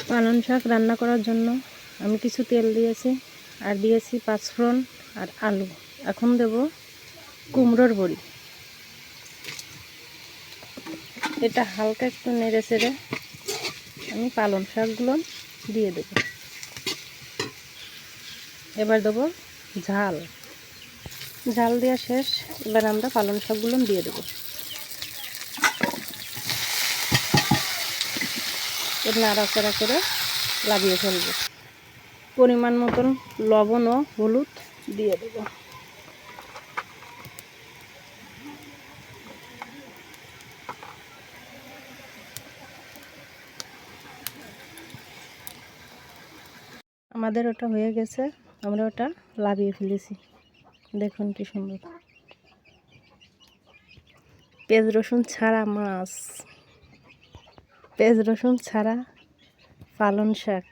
পালং শাক রান্না করার জন্য আমি কিছু তেল দিয়েছি আর দিয়েছি পাঁচফোড়ন আর আলু। এখন দেব কুমড়োর বড়ি। এটা হালকা একটু নেড়ে চেড়ে আমি পালং শাকগুলো দিয়ে দেব। এবার দেবো ঝাল। ঝাল দেওয়া শেষ। এবার আমরা পালং শাকগুলো দিয়ে দেব। এর নাড়াচাড়া করে লাগিয়ে ফেলব। পরিমাণ মতন লবণ ও হলুদ দিয়ে দেব। আমাদের ওটা হয়ে গেছে, আমরা ওটা লাগিয়ে ফেলেছি। দেখুন কি সুন্দর পেঁয়াজ রসুন ছাড়া মাছ, পেঁয়াজ রসুন ছাড়া পালং শাক।